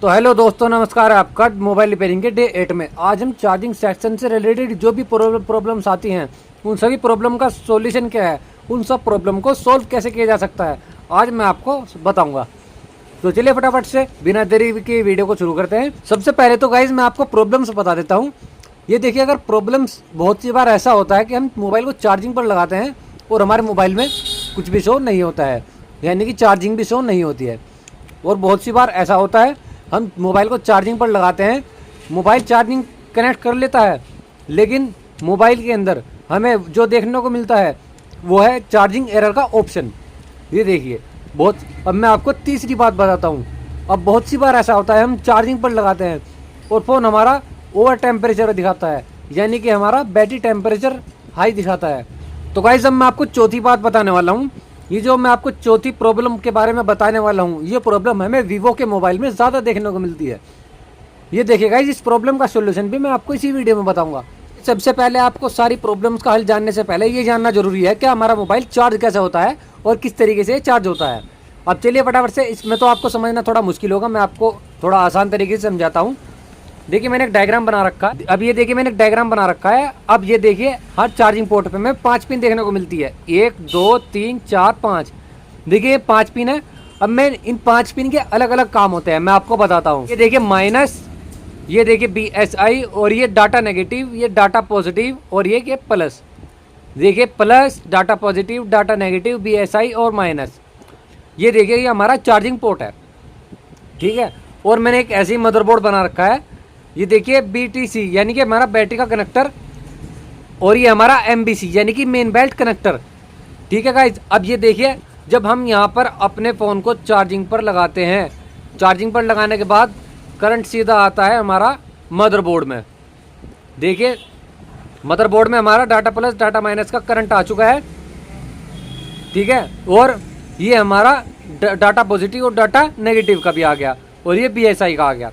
तो हेलो दोस्तों, नमस्कार। आपका मोबाइल रिपेयरिंग के डे 8 में आज हम चार्जिंग सेक्शन से रिलेटेड जो भी प्रॉब्लम्स आती हैं उन सभी प्रॉब्लम का सॉल्यूशन क्या है, उन सब प्रॉब्लम को सॉल्व कैसे किया जा सकता है, आज मैं आपको बताऊंगा। तो चलिए फटाफट से बिना देरी के वीडियो को शुरू करते हैं। सबसे पहले तो गाइज मैं आपको प्रॉब्लम्स बता देता हूँ। ये देखिए, अगर प्रॉब्लम्स बहुत सी बार ऐसा होता है कि हम मोबाइल को चार्जिंग पर लगाते हैं और हमारे मोबाइल में कुछ भी शो नहीं होता है, यानी कि चार्जिंग भी शो नहीं होती है। और बहुत सी बार ऐसा होता है हम मोबाइल को चार्जिंग पर लगाते हैं, मोबाइल चार्जिंग कनेक्ट कर लेता है, लेकिन मोबाइल के अंदर हमें जो देखने को मिलता है वो है चार्जिंग एरर का ऑप्शन। ये देखिए अब मैं आपको तीसरी बात बताता हूँ। अब बहुत सी बार ऐसा होता है हम चार्जिंग पर लगाते हैं और फ़ोन हमारा ओवर टेम्परेचर दिखाता है, यानी कि हमारा बैटरी टेम्परेचर हाई दिखाता है। तो गाइस अब मैं आपको चौथी बात बताने वाला हूँ। ये जो मैं आपको चौथी प्रॉब्लम के बारे में बताने वाला हूँ, ये प्रॉब्लम हमें वीवो के मोबाइल में ज़्यादा देखने को मिलती है। ये देखिए गाइस, इस प्रॉब्लम का सॉल्यूशन भी मैं आपको इसी वीडियो में बताऊंगा। सबसे पहले आपको सारी प्रॉब्लम्स का हल जानने से पहले ये जानना जरूरी है कि हमारा मोबाइल चार्ज कैसे होता है और किस तरीके से चार्ज होता है। अब चलिए फटाफट से, इसमें तो आपको समझना थोड़ा मुश्किल होगा, मैं आपको थोड़ा आसान तरीके से समझाता हूँ। देखिए मैंने एक डायग्राम बना रखा है। अब ये देखिए मैंने एक डायग्राम बना रखा है। अब ये देखिए हर चार्जिंग पोर्ट पे हमें 5 पिन देखने को मिलती है। 1 2 3 4 5। देखिए ये 5 पिन है। अब मैं इन 5 पिन के अलग अलग काम होते हैं, मैं आपको बताता हूँ। ये देखिए माइनस, ये देखिए BSI, और ये डाटा नेगेटिव, ये डाटा पॉजिटिव, और ये प्लस। देखिए plus, data positive, data negative, BSI और माइनस। ये देखिए ये हमारा चार्जिंग पोर्ट है, ठीक है। और मैंने एक ऐसी मदरबोर्ड बना रखा है। ये देखिए BTC यानी कि हमारा बैटरी का कनेक्टर, और ये हमारा MBC यानी कि मेन बेल्ट कनेक्टर, ठीक है गाइज। अब ये देखिए जब हम यहाँ पर अपने फ़ोन को चार्जिंग पर लगाते हैं, चार्जिंग पर लगाने के बाद करंट सीधा आता है हमारा मदरबोर्ड में। देखिए मदरबोर्ड में हमारा डाटा प्लस डाटा माइनस का करंट आ चुका है, ठीक है। और ये हमारा डाटा पॉजिटिव और डाटा नेगेटिव का भी आ गया, और ये BSI का आ गया,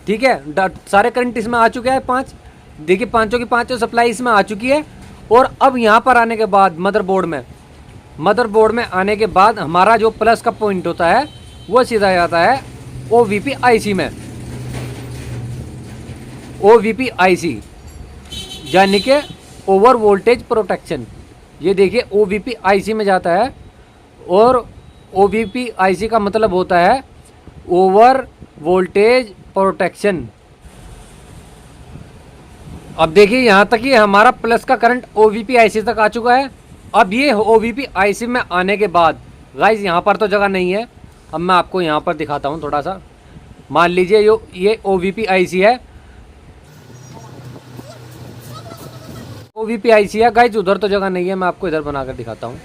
ठीक है। सारे करंट इसमें आ चुके हैं 5। देखिए पाँचों की पाँचों सप्लाई इसमें आ चुकी है। और अब यहाँ पर आने के बाद मदरबोर्ड में आने के बाद हमारा जो प्लस का पॉइंट होता है वो सीधा जाता है OVP IC में। OVP IC यानी कि ओवर वोल्टेज प्रोटेक्शन। ये देखिए OVP IC में जाता है, और OVP IC का मतलब होता है ओवर वोल्टेज प्रोटेक्शन। अब देखिए यहाँ तक ही हमारा प्लस का करंट OVP IC तक आ चुका है। अब ये OVP IC में आने के बाद गाइस यहाँ पर तो जगह नहीं है। अब मैं आपको यहाँ पर दिखाता हूँ थोड़ा सा। मान लीजिए ये OVP IC है, OVP IC है गाइस, उधर तो जगह नहीं है, मैं आपको इधर बनाकर दिखाता हूँ।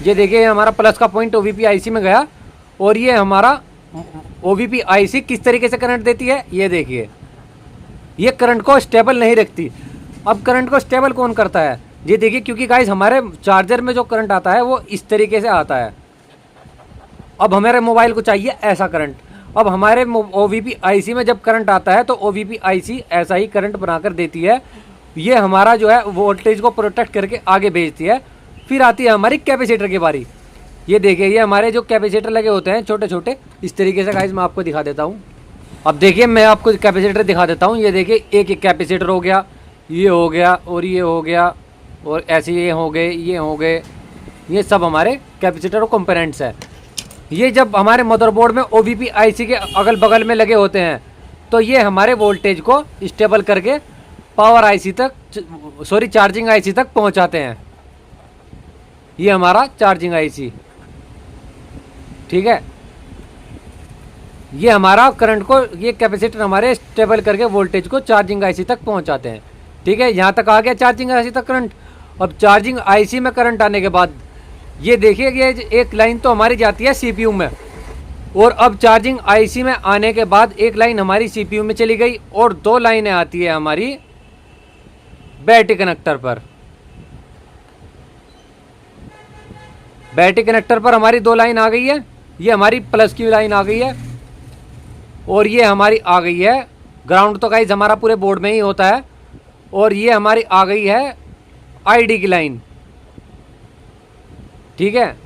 ये देखिए हमारा प्लस का पॉइंट OVP IC में गया, और ये हमारा OVP IC किस तरीके से करंट देती है, ये देखिए ये करंट को स्टेबल नहीं रखती। अब करंट को स्टेबल कौन करता है, ये देखिए, क्योंकि गाइस हमारे चार्जर में जो करंट आता है वो इस तरीके से आता है। अब हमारे मोबाइल को चाहिए ऐसा करंट। अब हमारे OVP IC में जब करंट आता है तो OVP IC ऐसा ही करंट बनाकर देती है। ये हमारा जो है वोल्टेज को प्रोटेक्ट करके आगे भेजती है। फिर आती है हमारी कैपेसिटर की बारी। ये देखिए ये हमारे जो कैपेसिटर लगे होते हैं छोटे छोटे, इस तरीके से गाइस मैं आपको दिखा देता हूँ। अब देखिए मैं आपको कैपेसिटर दिखा देता हूँ। ये देखिए एक कैपेसिटर हो गया, ये हो गया, और ये हो गया, और ऐसे ये हो गए, ये सब हमारे कैपेसिटर और कंपोनेंट्स है। ये जब हमारे मदरबोर्ड में OVP IC के अगल बगल में लगे होते हैं तो ये हमारे वोल्टेज को स्टेबल करके चार्जिंग IC तक पहुंचाते हैं। ये हमारा चार्जिंग IC, ठीक है। ये हमारा करंट को, ये कैपेसिटर हमारे स्टेबल करके वोल्टेज को चार्जिंग IC तक पहुंचाते हैं, ठीक है। यहाँ तक आ गया चार्जिंग IC तक करंट। अब चार्जिंग IC में करंट आने के बाद ये देखिए ये एक लाइन तो हमारी जाती है CPU में, और अब चार्जिंग IC में आने के बाद एक लाइन हमारी CPU में चली गई, और 2 लाइनें आती है हमारी बैटरी कनेक्टर पर। बैटरी कनेक्टर पर हमारी 2 लाइन आ गई है। ये हमारी प्लस की लाइन आ गई है, और ये हमारी आ गई है ग्राउंड। तो गाइस हमारा पूरे बोर्ड में ही होता है। और ये हमारी आ गई है ID की लाइन, ठीक है।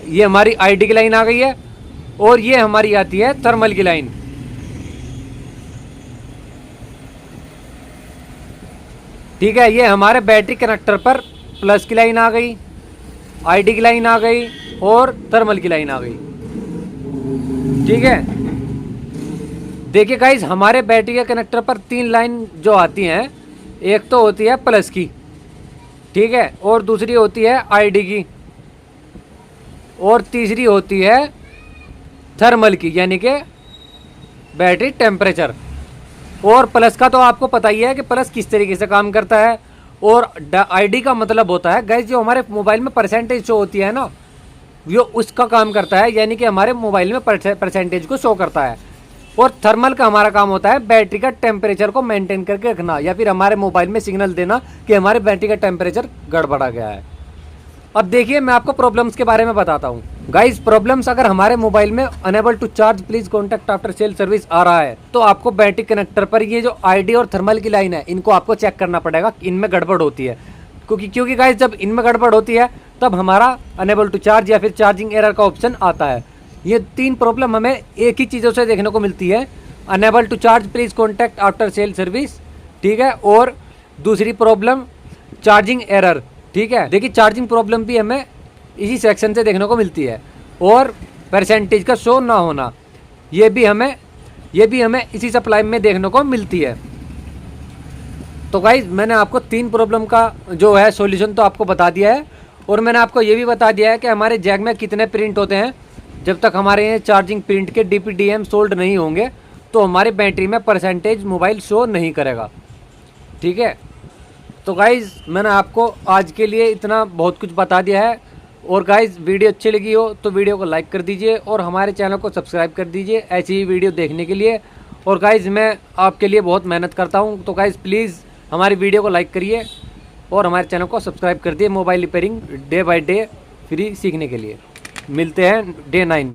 ये हमारी ID की लाइन आ गई है। और ये हमारी आती है थर्मल की लाइन। ठीक है, ये हमारे बैटरी कनेक्टर पर प्लस की लाइन आ गई, आईडी की लाइन आ गई और थर्मल की लाइन आ गई। ठीक है, देखिए गाइज, हमारे बैटरी के कनेक्टर पर 3 लाइन जो आती हैं, एक तो होती है प्लस की, ठीक है, और दूसरी होती है आईडी की, और तीसरी होती है थर्मल की, यानी कि बैटरी टेम्परेचर। और प्लस का तो आपको पता ही है कि प्लस किस तरीके से काम करता है। और आईडी का मतलब होता है गाइज, जो हमारे मोबाइल में परसेंटेज शो होती है ना, वो उसका काम करता है, यानी कि हमारे मोबाइल में परसेंटेज को शो करता है। और थर्मल का हमारा काम होता है बैटरी का टेम्परेचर को मेंटेन करके रखना, या फिर हमारे मोबाइल में सिग्नल देना कि हमारे बैटरी का टेम्परेचर गड़बड़ा गया है। अब देखिए, मैं आपको प्रॉब्लम्स के बारे में बताता हूँ गाइज। प्रॉब्लम्स, अगर हमारे मोबाइल में unable to charge please contact after sale service आ रहा है, तो आपको बैटरी कनेक्टर पर ये जो आईडी और थर्मल की लाइन है, इनको आपको चेक करना पड़ेगा, इनमें गड़बड़ होती है। क्योंकि गाइज, जब इनमें गड़बड़ होती है तब हमारा अनेबल टू चार्ज या फिर चार्जिंग एरर का ऑप्शन आता है। ये 3 प्रॉब्लम हमें एक ही चीज़ों से देखने को मिलती है, unable to charge please contact after sale service, ठीक है, और दूसरी प्रॉब्लम चार्जिंग एरर। ठीक है, देखिए चार्जिंग प्रॉब्लम भी हमें इसी सेक्शन से देखने को मिलती है, और परसेंटेज का शो ना होना, ये भी हमें इसी सप्लाई में देखने को मिलती है। तो गाइज, मैंने आपको 3 प्रॉब्लम का जो है सॉल्यूशन तो आपको बता दिया है, और मैंने आपको ये भी बता दिया है कि हमारे जैक में कितने प्रिंट होते हैं। जब तक हमारे ये चार्जिंग प्रिंट के DPDM सोल्ड नहीं होंगे तो हमारी बैटरी में परसेंटेज मोबाइल शो नहीं करेगा। ठीक है, तो गाइज़, मैंने आपको आज के लिए इतना बहुत कुछ बता दिया है। और गाइज़, वीडियो अच्छी लगी हो तो वीडियो को लाइक कर दीजिए और हमारे चैनल को सब्सक्राइब कर दीजिए ऐसी ही वीडियो देखने के लिए। और गाइज़, मैं आपके लिए बहुत मेहनत करता हूँ, तो गाइज़ प्लीज़ हमारी वीडियो को लाइक करिए और हमारे चैनल को सब्सक्राइब कर दिए mobile repairing day by day free सीखने के लिए। मिलते हैं डे 9।